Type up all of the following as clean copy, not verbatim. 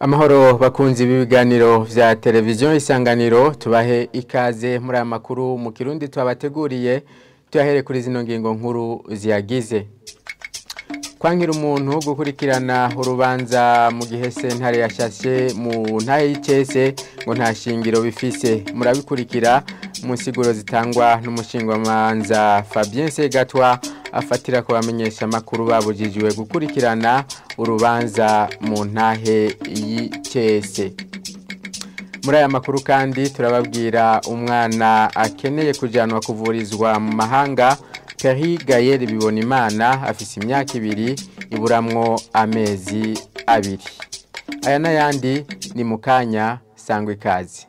Amahoro bakunzi b'ibiganiro vya televiziyo Isanganiro, tubahe ikaze muri aya makuru mu Kirundi twabateguriye, tuyahere kuri zino ngingo nkuru ziyagize. Kwankira umuntu gukurikirana urubanza mu gihe sentare yashashe mu ntahe y'icese ngo nta shingiro bifise. Murabikurikira mu nsiguro zitangwa n'umushingwamanza Fabien Segatwa afatira ko bamenyesha makuru babujijwe gukurikirana urubanza mu ntahe y'icese. Muri aya makuru kandi turababwira umwana akeneye kujanwa kuvurizwa mu mahanga. Peri Gaël Bibonimana afise imyaka 2 iburamwo amezi 2. Aya n'ayandi ni mukanya sangwe kazi.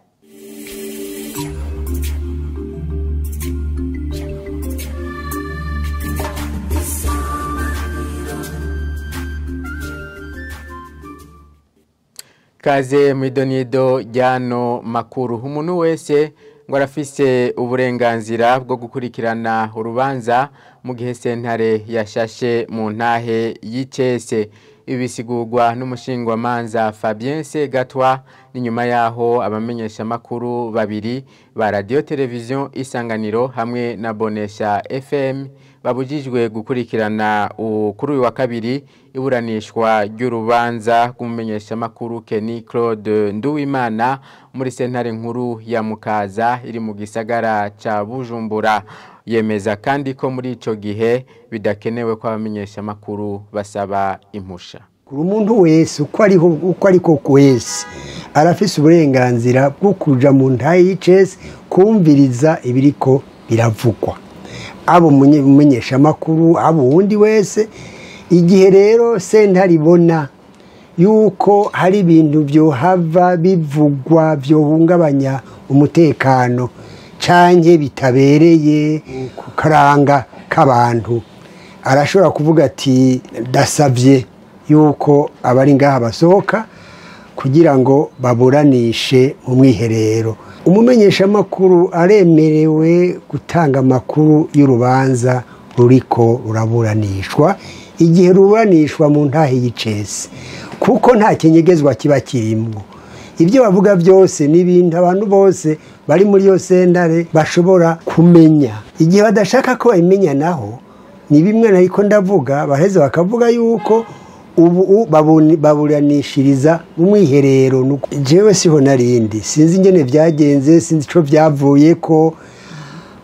Kaze mwidonido jano makuru. Umuntu wese ngo arafise uburenganzira bwo gukurikirana urubanza mu gihe sentare yashashe mu ntahe y'icese. Ibisigurwa n'umushingwamanza Fabien Segatwa ni nyuma yaho abamenyesha makuru babiri ba radio televiziyo Isanganiro hamwe na Bonesha FM babujijwe gukurikirana kuri uyu wa kabiri iburanishwa ry'urubanza kumumenyesha makuru Kenny Claude Nduwimana muri sentare nkuru ya Mukaza iri mu gisagara ca Bujumbura. Yemeza kandi ko muri ico gihe bidakenewe ko abamenyesha makuru basaba impusha. Umuntu wese uko ariko kwese arafise uburenganzira bwo kuja mu ntahe y'icese kumviriza ibiriko biravugwa. Abo mumenyesha makuru abo wundi wese, igihe rero sentare ibona yuko hari ibintu byo hava bivugwa byo hungabanya umutekano canke bitabereye ku karanga k'abantu, arashobora kuvuga ati dasavye yuko abari ngaha basohoka kugira ngo baburanishe mu mwiherero. Umumenyesha makuru aremerewe gutanga makuru y'urubanza ruriko ruraburanishwa igihe ruburanishwa mu ntahe y'icese, kuko nta kinyegezwa kiba kirimwo. Ibyo bavuga byose n'ibintu abantu bose bari muri yo sentare bashobora kumenya. Igihe badashaka ko imenya naho ni bimwe nariko ndavuga, baheze bakavuga yuko ubu baburanishiriza mu mwiherero. Jewe siho narindi, sinzi ingene vyagenze, sinzi ico vyavuye ko.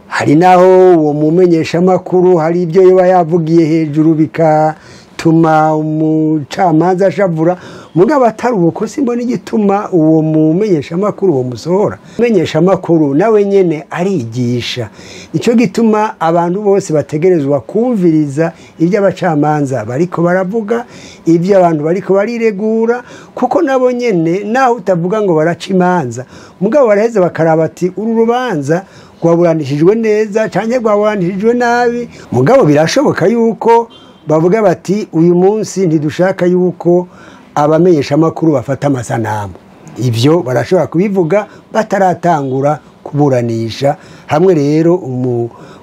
Hari naho uwo mumenyesha makuru hari ibyo yoba yavugiye hejuru bikatuma umucamanza ashavura, mugabo atari uko simbona igituma uwo mumenyesha makuru wo musohora. Mumenyesha makuru nawe nyene arigisha, nico gituma abantu bose bategerezwa kumviriza ibyo abacamanza bariko baravuga, ibyo abantu bariko bariregura, kuko nabo nyene naho utavuga ngo baraca imanza, mugabo baraheze bakaraba ati uru rubanza rwaburanishijwe neza canke rwaburanishijwe nabi. Mugabo birashoboka yuko bavuga bati uyu munsi ntidushaka yuko abamenyesha makuru bafata amasanamu. Ivyo barashobora kubivuga bataratangura kuburanisha. Hamwe rero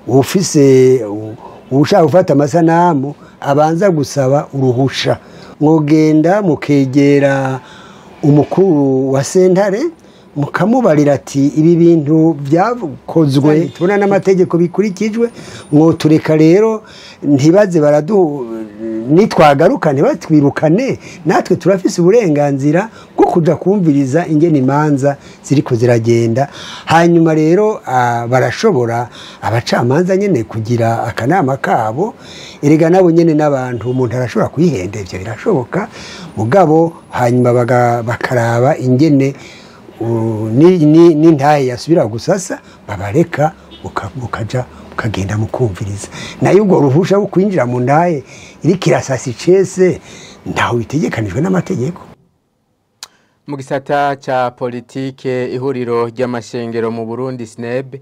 ufise ushaka gufata amasanamu abanza gusaba uruhusha, mwogenda mukegera umukuru wa sentare mukamubarira ati ibi bintu byakozwe tubona n'amategeko bikurikijwe, mwotureka rero ntibaze nitwagaruka ntibatwirukane, natwe turafise uburenganzira bwo kuja kumviriza ingene imanza ziriko ziragenda. Hanyuma rero barashobora abacamanza nyene kugira akanama kabo, erega nabo nyene n'abantu umuntu arashobora kwihenda, ivyo birashoboka. Mugabo hanyuma bakaraba ingene n'intahe yasubira gusasa, babareka ukagenda mukumviriza. Nayo ubwo ruhusha bwo kwinjira mu ntahe iriko irasasa icese ntaho bitegekanijwe n'amategeko. Mu gisata ca politike, ihuriro ry'amashengero mu Burundi SNEB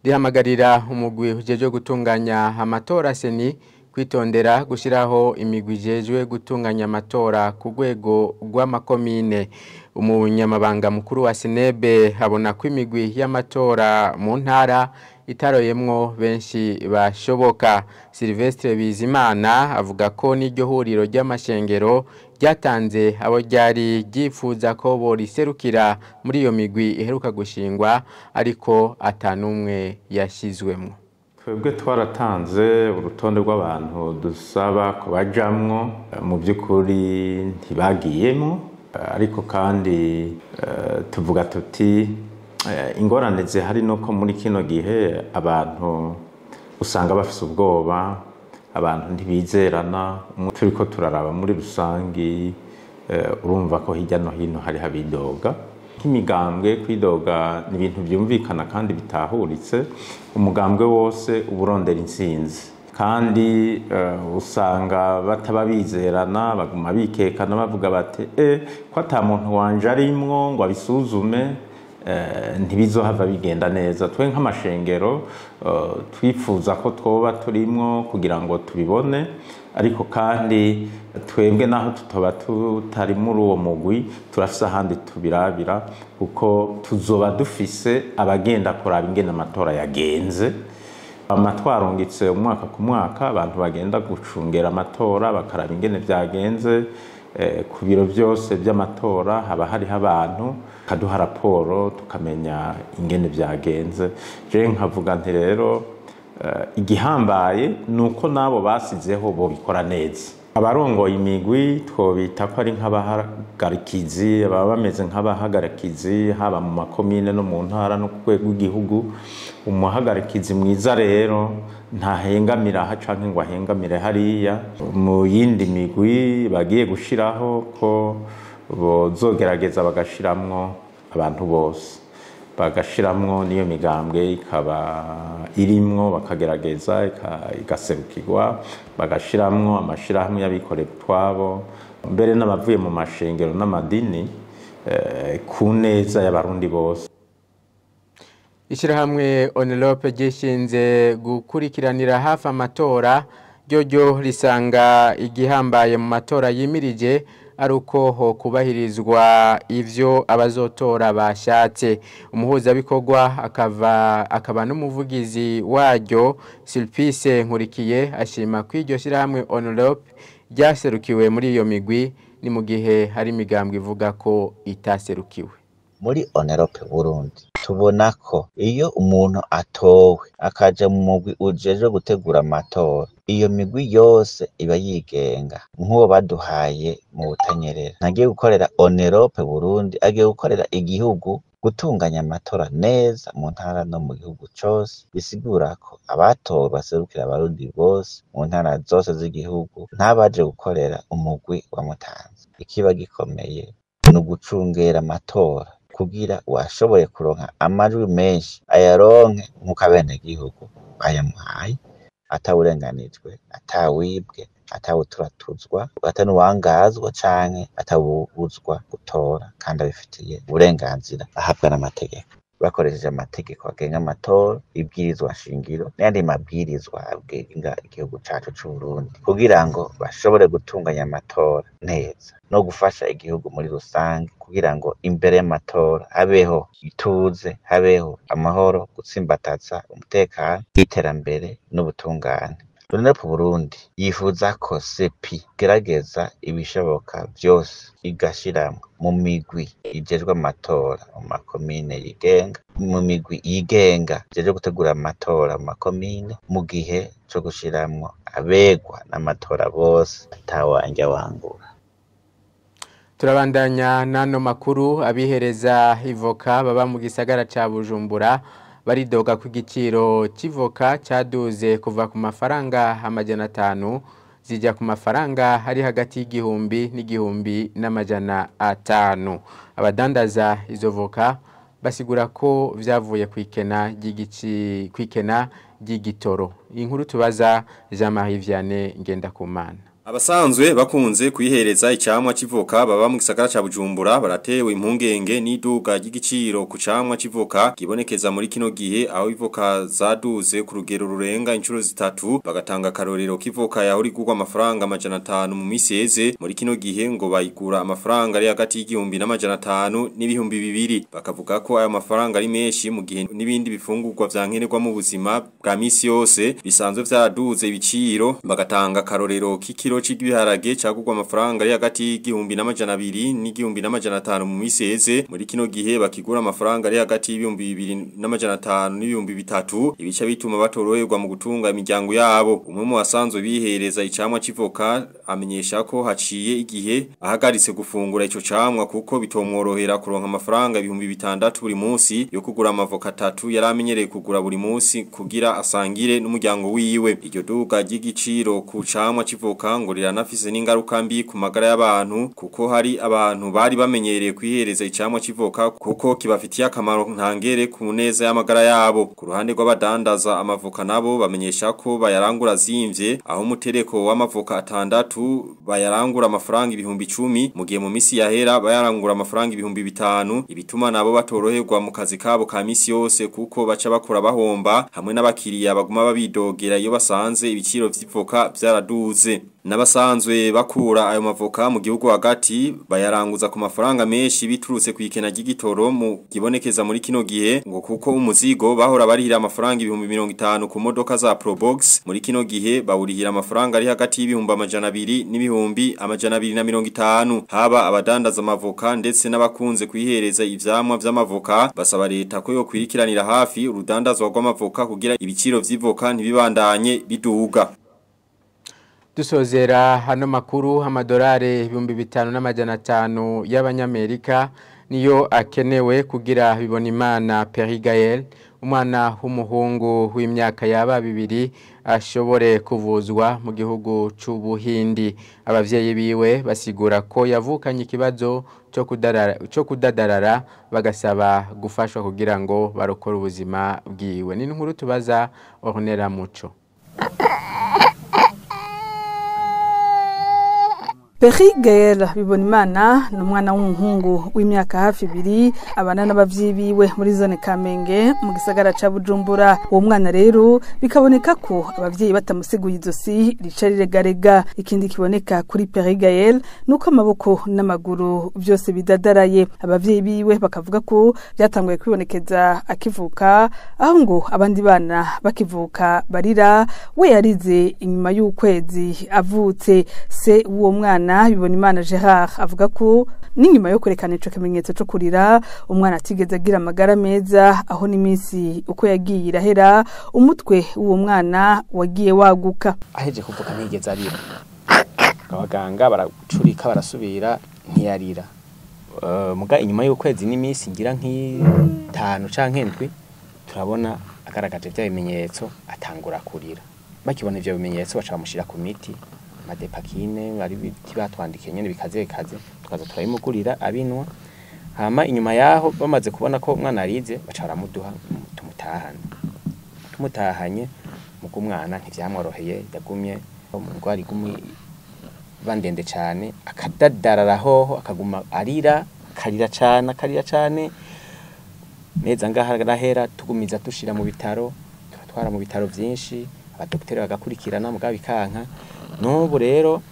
rihamagarira umugwi ujeje gutunganya amatora seni kwitondera gushiraho imigwi ijejwe gutunganya amatora ku rwego rw'amakomine. Umunyamabanga mukuru wa Senebe abona ko imigwi y'amatora mu ntara itaroyemwo benshi bashoboka. Silvestre Bizimana avuga ko n'iryo huriro ry'amashengero ryatanze abo ryari ryifuza ko boriserukira muri iyo migwi iheruka gushingwa ariko atanumwe yashizwemwo. Twebwe twaratanze urutonde rw'abantu dusaba kubajamwo, mu by'ukuri ntibagiyemo, ariko kandi tuvuga tuti ingorane zihari nuko muri kino gihe abantu usanga bafise ubwoba, abantu ntibizerana. Turiko turaraba muri rusangi urumva ko hirya no hino hari habidoga nk'imigambwe. Kwidoga ni ibintu byumvikana kandi bitahuritse. Umugambwe wose uburondera intsinzi, kandi usanga bataba bizerana, baguma bikekana bavuga bati ko ata muntu wanje arimwo ngo abisuzume ntibizohava bigenda neza. Twe nk'amashengero twifuza ko twoba turimwo kugira ngo tubibone, ariko kandi twebwe naho tutoba tutari muri uwo mugwi turafise ahandi tubirabira, kuko tuzoba dufise abagenda kuraba ingene amatora yagenze. Amatwarungitse umwaka ku mwaka, abantu bagenda gucungera amatora bakaraba ingene vyagenze. Ku biro byose by'amatora haba hariho abantu kaduha raporo tukamenya ingene vyagenze. Je nkavuga nti rero igihambaye nuko nabo basizeho bo bikora neza. Abarongoye imigwi twobita ko ari nk'abahagarikizi, baba bameze nk'abahagarikizi haba mu makomine no mu ntara no ku rwego rw'igihugu. Umuhagarikizi mwiza rero ntahengamira aha canke ngo ahengamire hariya. Mu yindi migwi bagiye gushiraho ko bozogerageza bagashiramwo abantu bose, bagashiramwo niyo migambwe ikaba irimwo, bakagerageza igaserukirwa, bagashiramwo amashirahamwe y'abikorera utwabo, mbere n'abavuye mu mashengero n'amadini ku neza y'abarundi bose. Ishirahamwe Onelope gishinze gukurikiranira hafi amatora ryo risanga igihambaye mu matora yimirije ari uko ho kubahirizwa ivyo abazotora bashatse. Umuhuzabikorwa akaba n'umuvugizi waryo Sulpice Nkurikiye ashima ko iryo shirahamwe Onelope ryaserukiwe muri iyo migwi, ni mu gihe hari imigambwe ivuga ko itaserukiwe. Muri Onelope Burundi tubona ko iyo umuntu atowe akaja mu mugwi ujejwe gutegura amatora, iyo migwi yose iba yigenga. Nk'uwo baduhaye mu Butanyerera ntagiye gukorera Onelope Burundi, agiye gukorera igihugu gutunganya amatora neza mu ntara no mu gihugu cose. Bisigura ko abatowe baserukira abarundi bose mu ntara zose z'igihugu, ntabaje gukorera umugwi wa Mutanzi. Ikiba gikomeye ni ugucungera amatora kugira washoboye kuronka amajwi menshi ayaronke nk'uko abenegihugu bayamuhaye, atawurenganijwe, atawibwe, atawuturatuzwa, atanuwangazwa canke atawubuzwa gutora, kandi abifitiye uburenganzira ahabwa n'amategeko. Bakoresheje amategeko agenga amatora, ibwirizwa shingiro n'ayandi mabwirizwa agenga igihugu cacu c'u Burundi, kugira ngo bashobore gutunganya amatora neza no gufasha igihugu muri rusange, kugira ngo imbere y'amatora habeho ituze, habeho amahoro, gutsimbataza umutekano, iterambere n'ubutungane. Onelope Burundi yifuza ko sepi gerageza ibishoboka byose igashiramo mu migwi ijejwe amatora mu makomine yigenga, mu migwi yigenga ijejwe gutegura amatora mu makomine, mu gihe cyo gushiramwo abegwa n'amatora bose atawanja wangura. Turabandanya nano makuru. Abihereza ivoka baba mu gisagara ca Bujumbura baridoga ku giciro c'ivoka caduze kuva ku mafaranga 500 zijya ku mafaranga hari hagati y'igihumbi n'igihumbi n'500. Abadandaza izo voka basigura ko vyavuye kwikena ry'igitoro. Inkuru tubaza Jean Marie Vianney Ngendakumana. Abasanzwe bakunze kwihereza icamwa civoka baba mu gisagara ca Bujumbura baratewe impungenge n'iduga ry'igiciro ku camwa civoka gibonekeza muri kino gihe aho ivoka zaduze ku rugero rurenga inshuro zitatu bagatanga karorero kivoka yahuri kugwa amafaranga 500 mu miseze muri kino gihe ngo bayigura amafaranga ari hagati y'igihumbi n'500 n'ibihumbi 200 bakavuga ko ayo mafaranga ari menshi mu gihe n'ibindi bifungurwa vyankenerwa mu buzima bwa misi yose bisanzwe vyaduze ibiciro bagatanga karorero k'ikiro c'ibiharage cagurwa amafaranga ari hagati y'igihumbi n'200 n'igihumbi n'500 mu miseze muri kino gihe bakigura amafaranga ari hagati y'ibihumbi 2500 n'ibihumbi 3 ibica bituma batoroherwa mu gutunga imiryango yabo umwe mu basanzwe bihereza icamwa civoka amenyesha ko haciye igihe ahagaritse gufungura ico camwa kuko bitomworohera kuronka amafaranga ibihumbi 600 buri munsi yo kugura amavoka 3 yaramenyereye kugura buri munsi kugira asangire n'umuryango wiwe iryo duga ry'igiciro ku camwa civoka ngo riranafise n'ingaruka mbi ku magara y'abantu kuko hari abantu bari bamenyereye kwihereza icamwa civoka kuko kibafitiye akamaro ntangere ku neza y'amagara yabo ku ruhande rw'abadandaza amavoka nabo bamenyesha ko bayarangura zimvye aho umutereko w'amavoka 6 bayarangura amafaranga ibihumbi 10 mu gihe mu misi yahera bayarangura amafaranga ibihumbi 5 ibituma nabo batoroherwa mu kazi kabo ka misi yose kuko baca bakora bahomba hamwe n'abakiriya baguma babidogera iyo basanze ibiciro vy'ivoka vyaraduze Nabasanzwe bakura ayo mavoka mu gihugu hagati bayaranguza ku mafaranga menshi biturutse ku ikena ry'igitoro mu gibonekeza muri kino gihe ngo kuko umuzigo bahora barihira amafaranga ibihumbi 50 ku modoka za Probox muri kino gihe bawurihira amafaranga ari hagati y'ibihumbi 200 n'ibihumbi 250 haba abadandaza amavoka ndetse n'abakunze kwihereza ivyamwa vy'amavoka basaba leta ko yo kwirikiranira hafi urudandazwa rw'amavoka kugira ibiciro vy'ivoka ntibibandanye biduga Dusozera hano makuru amadolari 5,500 y'abanyamerika niyo akenewe kugira bibona imana Perigael umwana w'umuhungu w'imyaka yaba 2 ashobore kuvuzwa mu gihugu c'Ubuhindi abavyeyi biwe basigura ko yavukanye ikibazo cyo kudadarara bagasaba gufashwa kugira ngo barokore ubuzima bwiwe ni nkuru tubaza Ornella Muco Perigael Bibonimana n'umwana w'umuhungu w'imyaka hafi 2 abana n'abavyeyi biwe muri zone Kamenge mu gisagara ca Bujumbura uwo mwana rero bikaboneka ko abavyeyi batamusiguye izosi rica riregarega ikindi kiboneka kuri Perigael nuko amaboko n'amaguru byose bidadaraye abavyeyi biwe bakavuga ko byatanguye kwibonekeza akivuka aho ngo abandi bana bakivuka barira we yarize inyuma y'ukwezi avutse se uwo mwana Bibonimana Gerard avuga ko n'inyuma yo kurekana ico kimenyetso cyo kurira umwana atigeze agira amagara meza aho n'iminsi uko yagiye irahera umutwe w'uwo mwana wagiye waguka aheje kuvuka ntigeze arira abaganga baracurika barasubira ntiyarira muga inyuma y'ukwezi n'iminsi ngira nk'itanu canke ndwi turabona agaragaje bya bimenyetso atangura kurira bakibona ivyo bimenyetso baca bamushira ku miti madepakine bari biti batwandikiye nyene bikaze tukaza turayimugurira abinwa hama inyuma yaho bamaze kubona ko umwana arize baca baramuduha tumutahanye muko umwana ntivyamworoheye yagumye umugwari gumi bandende cyane akadadarara hoho akaguma karira cyane neza ngaharahera tugumiza tushira mu bitaro tubatwara mu bitaro vyinshi abadokiteri bagakurikirana mugabe kanka n'ubu rero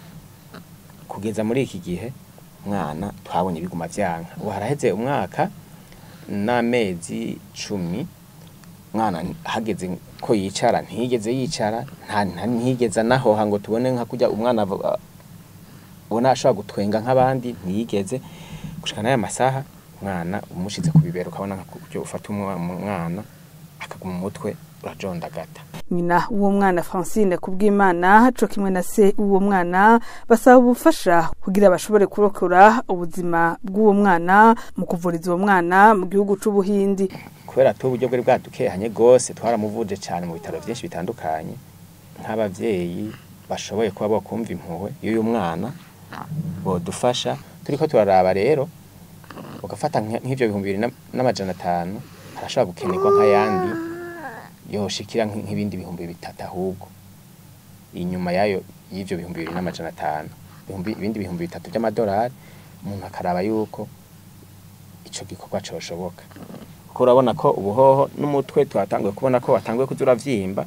kugeza muri iki gihe mwana twabonye biguma vyanka ubu haraheze umwaka n'amezi 10 mwana hageze ko yicara ntigeze yicara ntigeze naho hango tubone nka kujya umwana ubona ashobora gutwenga nk'abandi ntiyigeze gushikana ya masaha mwana umushize kubibera ukabona nka ufata umwana akaguma umutwe urajondagata nyina uwo mwana Francine kubw'Imana cyo kimwe na se uwo mwana basaba ubufasha kugira bashobore kurokora ubuzima bw'uwo mwana mu kuvuriza uwo mwana mu gihugu c'Ubuhindi kubera to uburyo bwari bwadukehanye gose twaramuvuje cyane mu bitaro byinshi bitandukanye nk'abavyeyi bashoboye kuba bakumva impuhwe y'uyu mwana bodufasha turiko turaraba rero ugafata nk'ivyo 2,500 arashobora gukenerwa nk'ayandi yoshikira nk'ibindi 3,000 ahubwo inyuma y'ivyo 2,500 ibindi 3,000 by'amadolari umuntu akaraba yuko ico gikorwa coshoboka kuko urabona ko ubuhoho n'umutwe twatanguye kubona ko watanguye kuzura vyimba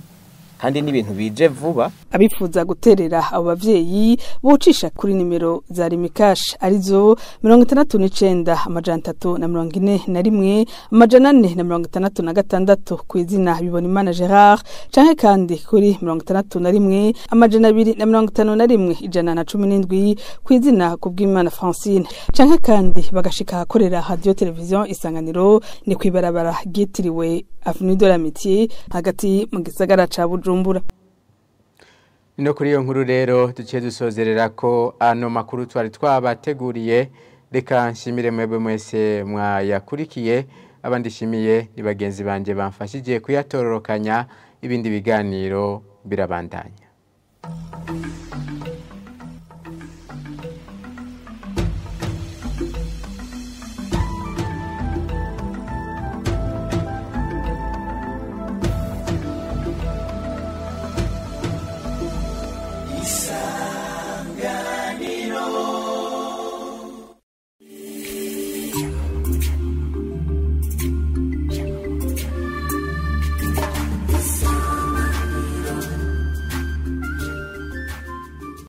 kandi n'ibintu bije vuba. Abifuza guterera abo bavyeyi bocisha kuri nimero za Rimikash arizo 69,341 466 kw'izina Bibonimana Gerard canke kandi kuri 61,251 kw'izina Kubwimana Francine canke kandi bagashika ahakorera radio television Isanganiro ni kwibarabara ryitiriwe Avenue de l'Amitié hagati mu gisagara ca Bujumbura. No kuri iyo nkuru rero duciye dusozerera ko ano makuru twari twabateguriye. Reka nshimire mwebwe mwese mwayakurikiye, abandi shimiye ni bagenzi banje bamfashije kuyatororokanya. Ibindi biganiro birabandanya.